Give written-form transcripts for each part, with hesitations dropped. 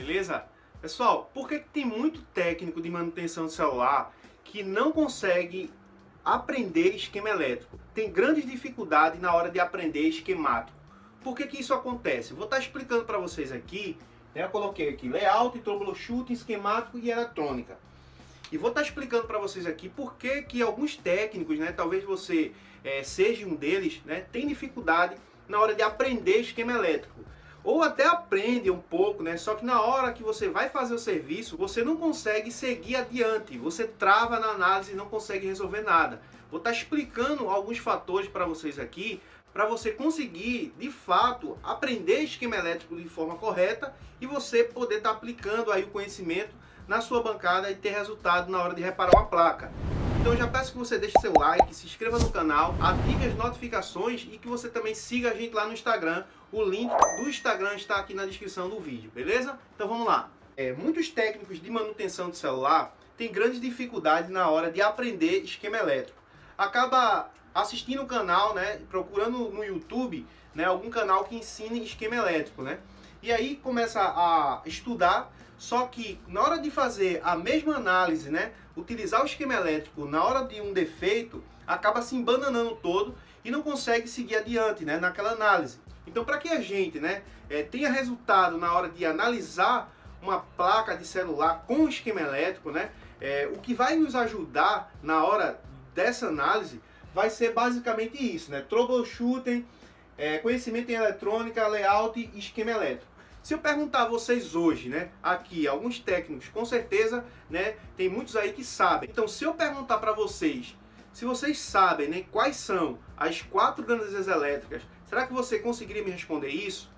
beleza? Pessoal, por que tem muito técnico de manutenção de celular que não consegue aprender esquema elétrico? Tem grandes dificuldades na hora de aprender esquemático. Por que isso acontece? Vou estar explicando para vocês aqui, né? Eu coloquei aqui layout, troubleshooting, esquemático e eletrônica. E vou estar explicando para vocês aqui por que alguns técnicos, né, talvez você seja um deles, né, tem dificuldade na hora de aprender esquema elétrico. Ou até aprende um pouco, né? Só que na hora que você vai fazer o serviço, você não consegue seguir adiante. Você trava na análise e não consegue resolver nada. Vou estar explicando alguns fatores para vocês aqui, para você conseguir, de fato, aprender esquema elétrico de forma correta e você poder estar aplicando aí o conhecimento na sua bancada e ter resultado na hora de reparar uma placa. Então eu já peço que você deixe seu like, se inscreva no canal, ative as notificações e que você também siga a gente lá no Instagram. O link do Instagram está aqui na descrição do vídeo, beleza? Então vamos lá. Muitos técnicos de manutenção de celular têm grandes dificuldades na hora de aprender esquema elétrico. Acaba assistindo o canal, né, procurando no YouTube, né, algum canal que ensine esquema elétrico, né? E aí começa a estudar, só que na hora de fazer a mesma análise, né, utilizar o esquema elétrico na hora de um defeito, acaba se embananando todo e não consegue seguir adiante, né, naquela análise. Então, para que a gente, né, tenha resultado na hora de analisar uma placa de celular com esquema elétrico, né, o que vai nos ajudar na hora dessa análise vai ser basicamente isso, né, troubleshooting, conhecimento em eletrônica, layout e esquema elétrico. Se eu perguntar a vocês hoje, né, aqui, alguns técnicos, com certeza, né, tem muitos aí que sabem. Então, se eu perguntar para vocês, se vocês sabem, né, quais são as 4 grandezas elétricas, será que você conseguiria me responder isso?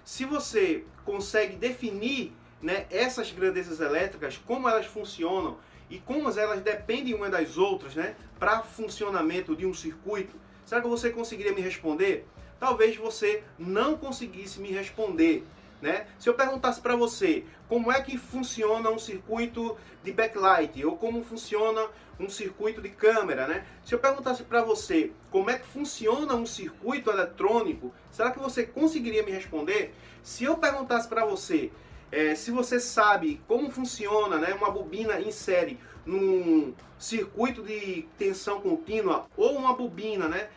Se você consegue definir, né, essas grandezas elétricas, como elas funcionam e como elas dependem umas das outras, né, para funcionamento de um circuito, será que você conseguiria me responder? Talvez você não conseguisse me responder, né? Se eu perguntasse para você como é que funciona um circuito de backlight ou como funciona um circuito de câmera, né? Se eu perguntasse para você como é que funciona um circuito eletrônico, será que você conseguiria me responder? Se eu perguntasse para você se você sabe como funciona, né, uma bobina em série num circuito de tensão contínua ou uma bobina, né,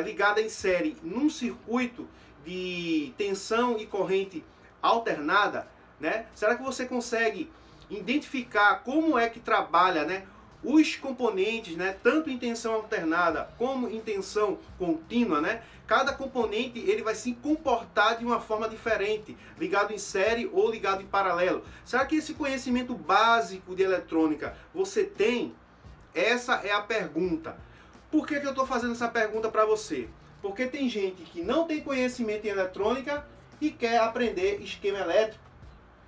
ligada em série num circuito de tensão e corrente alternada, né? Será que você consegue identificar como é que trabalha, né, os componentes, né, tanto em tensão alternada como em tensão contínua, né? Cada componente ele vai se comportar de uma forma diferente, ligado em série ou ligado em paralelo. Será que esse conhecimento básico de eletrônica você tem? Essa é a pergunta. Por que eu estou fazendo essa pergunta para você? Porque tem gente que não tem conhecimento em eletrônica e quer aprender esquema elétrico.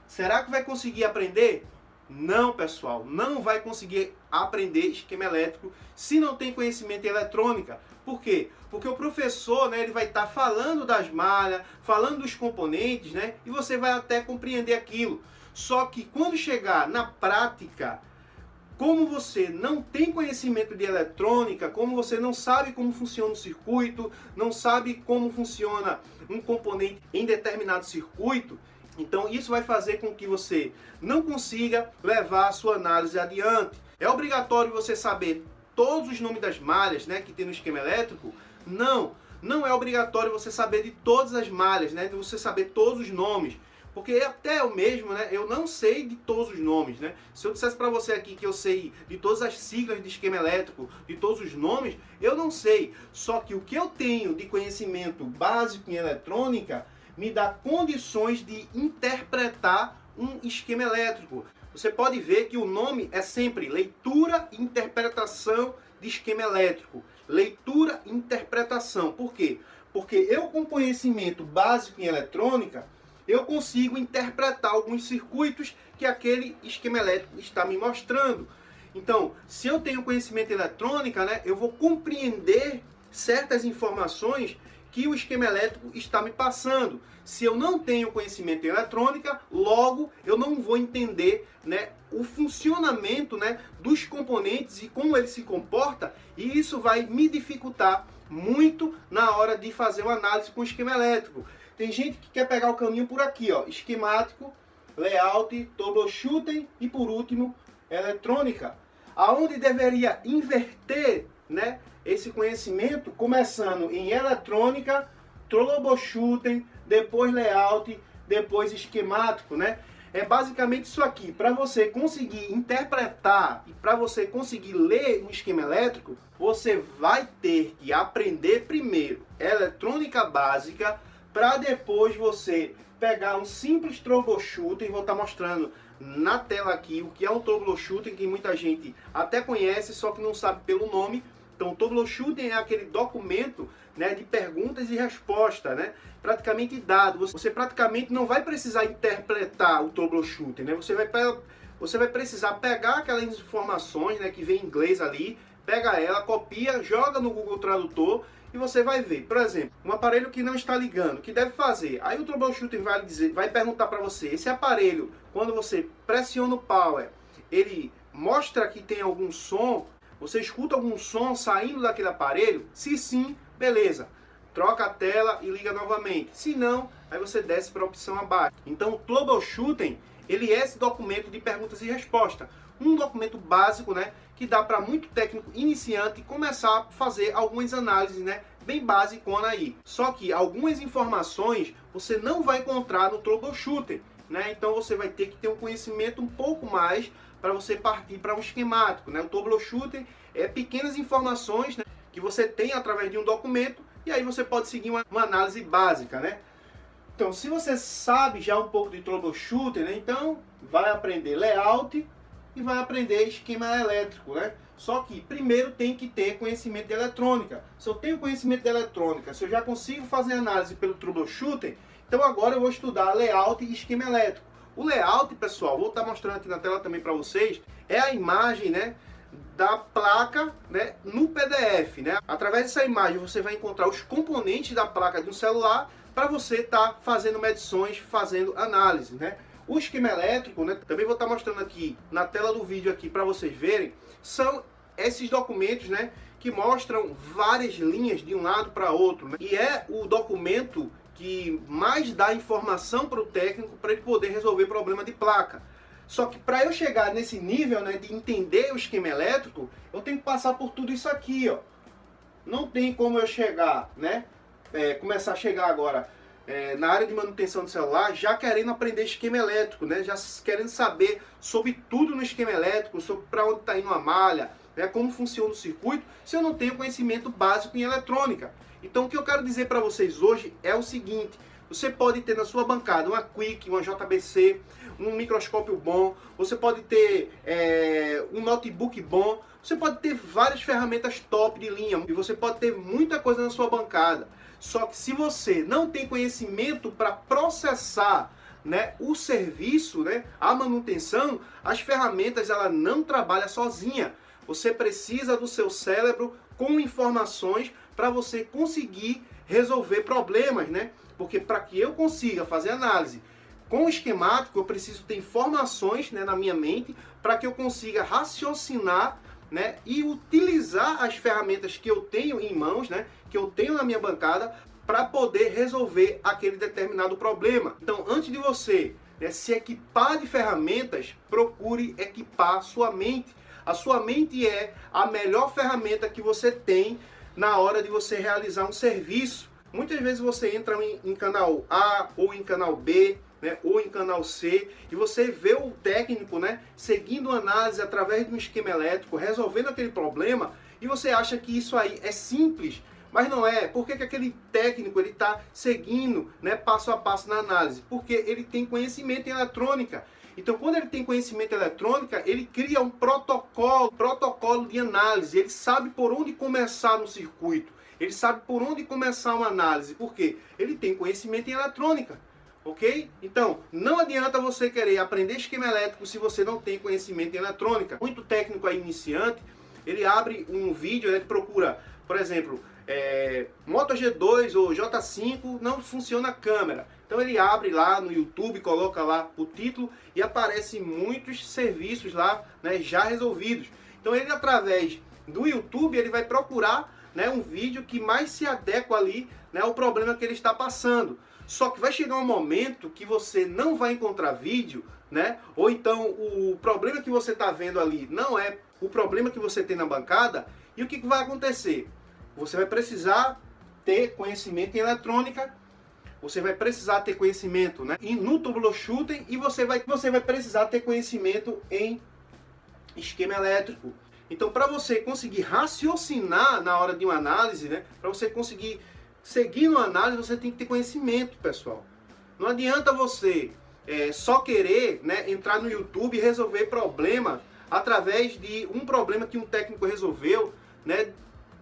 Será que vai conseguir aprender? Não, pessoal, não vai conseguir aprender esquema elétrico se não tem conhecimento em eletrônica. Por quê? Porque o professor, né, ele vai estar falando das malhas, falando dos componentes, né, e você vai até compreender aquilo. Só que quando chegar na prática, como você não tem conhecimento de eletrônica, como você não sabe como funciona o circuito, não sabe como funciona um componente em determinado circuito, então isso vai fazer com que você não consiga levar a sua análise adiante. É obrigatório você saber todos os nomes das malhas, né, que tem no esquema elétrico? Não, não é obrigatório você saber de todas as malhas, né, de você saber todos os nomes. Porque até eu mesmo, né, eu não sei de todos os nomes, né? Se eu dissesse para você aqui que eu sei de todas as siglas de esquema elétrico, de todos os nomes, eu não sei. Só que o que eu tenho de conhecimento básico em eletrônica me dá condições de interpretar um esquema elétrico. Você pode ver que o nome é sempre leitura e interpretação de esquema elétrico. Leitura e interpretação. Por quê? Porque eu com conhecimento básico em eletrônica, eu consigo interpretar alguns circuitos que aquele esquema elétrico está me mostrando. Então, se eu tenho conhecimento em eletrônica, né, eu vou compreender certas informações que o esquema elétrico está me passando. Se eu não tenho conhecimento em eletrônica, logo eu não vou entender, né, o funcionamento, né, dos componentes e como ele se comporta, e isso vai me dificultar muito na hora de fazer uma análise com o esquema elétrico. Tem gente que quer pegar o caminho por aqui, ó, esquemático, layout, troubleshooting e por último eletrônica, aonde deveria inverter, né, esse conhecimento, começando em eletrônica, troubleshooting, depois layout, depois esquemático, né? É basicamente isso aqui. Para você conseguir interpretar e para você conseguir ler um esquema elétrico, você vai ter que aprender primeiro eletrônica básica, para depois você pegar um simples troubleshooting. Vou estar mostrando na tela aqui o que é um troubleshooting, que muita gente até conhece, só que não sabe pelo nome. Então, o troubleshooting é aquele documento, né, de perguntas e respostas, né, praticamente dado. Você praticamente não vai precisar interpretar o troubleshooting, né, você vai precisar pegar aquelas informações, né, que vem em inglês ali, pega ela, copia, joga no Google Tradutor e você vai ver. Por exemplo, um aparelho que não está ligando, o que deve fazer? Aí o troubleshooting vai perguntar para você, esse aparelho, quando você pressiona o power, ele mostra que tem algum som? Você escuta algum som saindo daquele aparelho? Se sim, beleza. Troca a tela e liga novamente. Se não, aí você desce para a opção abaixo. Então, o troubleshooting, ele é esse documento de perguntas e respostas. Um documento básico, né, que dá para muito técnico iniciante começar a fazer algumas análises, né, bem basicona aí. Só que algumas informações você não vai encontrar no troubleshooting, né? Então você vai ter que ter um conhecimento um pouco mais para você partir para um esquemático, né? O troubleshooting é pequenas informações, né, que você tem através de um documento e aí você pode seguir uma análise básica, né? Então, se você sabe já um pouco de troubleshooting, né, então vai aprender layout e vai aprender esquema elétrico, né? Só que primeiro tem que ter conhecimento de eletrônica. Se eu tenho conhecimento de eletrônica, se eu já consigo fazer análise pelo troubleshooting, então agora eu vou estudar layout e esquema elétrico. O layout, pessoal, vou estar mostrando aqui na tela também para vocês, é a imagem, né, da placa, né, no PDF, né? Através dessa imagem você vai encontrar os componentes da placa de um celular para você estar fazendo medições, fazendo análise, né? O esquema elétrico, né, também vou estar mostrando aqui na tela do vídeo aqui para vocês verem, são esses documentos, né, que mostram várias linhas de um lado para outro, né? E é o documento que mais dá informação para o técnico para ele poder resolver o problema de placa. Só que para eu chegar nesse nível, né, de entender o esquema elétrico, eu tenho que passar por tudo isso aqui, ó. Não tem como eu chegar, né, começar a chegar agora na área de manutenção de celular já querendo aprender esquema elétrico, né, já querendo saber sobre tudo no esquema elétrico, sobre para onde está indo a malha, né, como funciona o circuito, se eu não tenho conhecimento básico em eletrônica. Então o que eu quero dizer para vocês hoje é o seguinte: você pode ter na sua bancada uma Quick, uma JBC, um microscópio bom, você pode ter um notebook bom, você pode ter várias ferramentas top de linha e você pode ter muita coisa na sua bancada. Só que se você não tem conhecimento para processar, né, o serviço, né, a manutenção, as ferramentas ela não trabalha sozinha. Você precisa do seu cérebro com informações para você conseguir resolver problemas, né? Porque para que eu consiga fazer análise com o esquemático, eu preciso ter informações, né, na minha mente para que eu consiga raciocinar, né, e utilizar as ferramentas que eu tenho em mãos, né, que eu tenho na minha bancada para poder resolver aquele determinado problema. Então, antes de você, né, se equipar de ferramentas, procure equipar sua mente. A sua mente é a melhor ferramenta que você tem na hora de você realizar um serviço. Muitas vezes você entra em canal A ou em canal B, né, ou em canal C, e você vê o técnico, né, seguindo análise através de um esquema elétrico, resolvendo aquele problema, e você acha que isso aí é simples, mas não é. Por que aquele técnico ele está seguindo, né, passo a passo na análise? Porque ele tem conhecimento em eletrônica. Então, quando ele tem conhecimento em eletrônica, ele cria um protocolo de análise. Ele sabe por onde começar no circuito. Ele sabe por onde começar uma análise. Por quê? Ele tem conhecimento em eletrônica. Ok? Então, não adianta você querer aprender esquema elétrico se você não tem conhecimento em eletrônica. Muito técnico aí iniciante, ele abre um vídeo, ele procura, por exemplo, Moto G2 ou J5, não funciona a câmera. Então ele abre lá no YouTube, coloca lá o título e aparecem muitos serviços lá, né, já resolvidos. Então ele, através do YouTube, ele vai procurar, né, um vídeo que mais se adequa ali, né, ao problema que ele está passando. Só que vai chegar um momento que você não vai encontrar vídeo, né? Ou então o problema que você está vendo ali não é o problema que você tem na bancada. E o que vai acontecer? Você vai precisar ter conhecimento em eletrônica, você vai precisar ter conhecimento, né, no troubleshooting, e você vai precisar ter conhecimento em esquema elétrico. Então, para você conseguir raciocinar na hora de uma análise, né, para você conseguir seguir uma análise, você tem que ter conhecimento, pessoal. Não adianta você só querer, né, entrar no YouTube e resolver problema através de um problema que um técnico resolveu, né,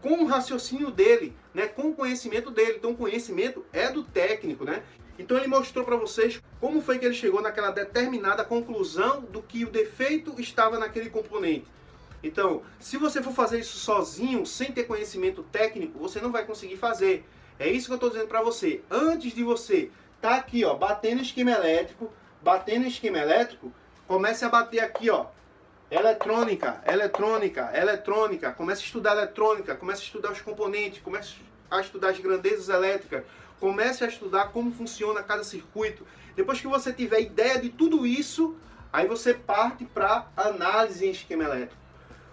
com o raciocínio dele, né, com o conhecimento dele. Então o conhecimento é do técnico, né? Então ele mostrou para vocês como foi que ele chegou naquela determinada conclusão do que o defeito estava naquele componente. Então, se você for fazer isso sozinho, sem ter conhecimento técnico, você não vai conseguir fazer. É isso que eu estou dizendo para você. Antes de você estar aqui, ó, batendo esquema elétrico, comece a bater aqui, ó, eletrônica, eletrônica, eletrônica. Comece a estudar eletrônica, comece a estudar os componentes, comece a estudar as grandezas elétricas, comece a estudar como funciona cada circuito. Depois que você tiver ideia de tudo isso, aí você parte para análise em esquema elétrico.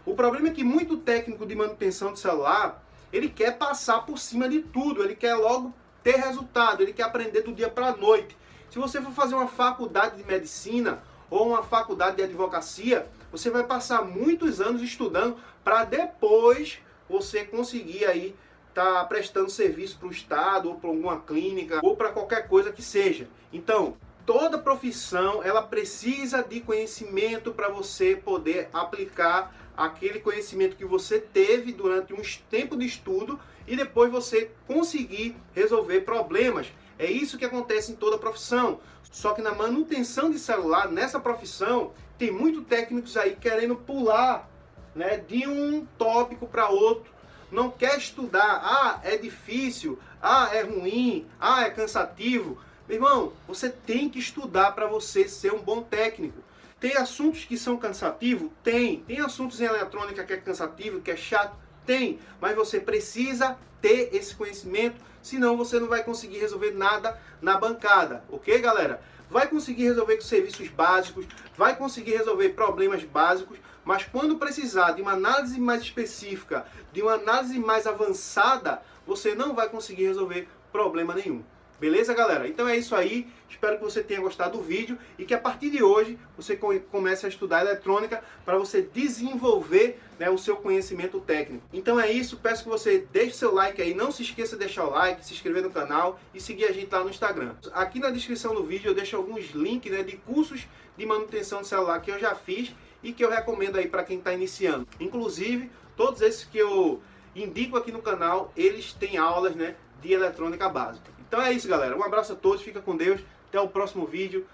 O problema é que muito técnico de manutenção de celular, ele quer passar por cima de tudo, ele quer logo ter resultado, ele quer aprender do dia para a noite. Se você for fazer uma faculdade de medicina ou uma faculdade de advocacia, você vai passar muitos anos estudando para depois você conseguir aí estar prestando serviço para o Estado, ou para alguma clínica, ou para qualquer coisa que seja. Então, toda profissão, ela precisa de conhecimento para você poder aplicar aquele conhecimento que você teve durante um tempo de estudo e depois você conseguir resolver problemas. É isso que acontece em toda profissão. Só que na manutenção de celular, nessa profissão, tem muitos técnicos aí querendo pular, né, de um tópico para outro. Não quer estudar. Ah, é difícil. Ah, é ruim. Ah, é cansativo. Meu irmão, você tem que estudar para você ser um bom técnico. Tem assuntos que são cansativos? Tem. Tem assuntos em eletrônica que é cansativo, que é chato? Tem. Mas você precisa ter esse conhecimento, senão você não vai conseguir resolver nada na bancada. Ok, galera? Vai conseguir resolver serviços básicos, vai conseguir resolver problemas básicos, mas quando precisar de uma análise mais específica, de uma análise mais avançada, você não vai conseguir resolver problema nenhum. Beleza, galera? Então é isso aí. Espero que você tenha gostado do vídeo e que a partir de hoje você comece a estudar eletrônica para você desenvolver, né, o seu conhecimento técnico. Então é isso. Peço que você deixe seu like aí. Não se esqueça de deixar o like, se inscrever no canal e seguir a gente lá no Instagram. Aqui na descrição do vídeo eu deixo alguns links, né, de cursos de manutenção de celular que eu já fiz e que eu recomendo aí para quem está iniciando. Inclusive, todos esses que eu indico aqui no canal, eles têm aulas, né, de eletrônica básica. Então é isso, galera. Um abraço a todos, fica com Deus. Até o próximo vídeo.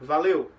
Valeu!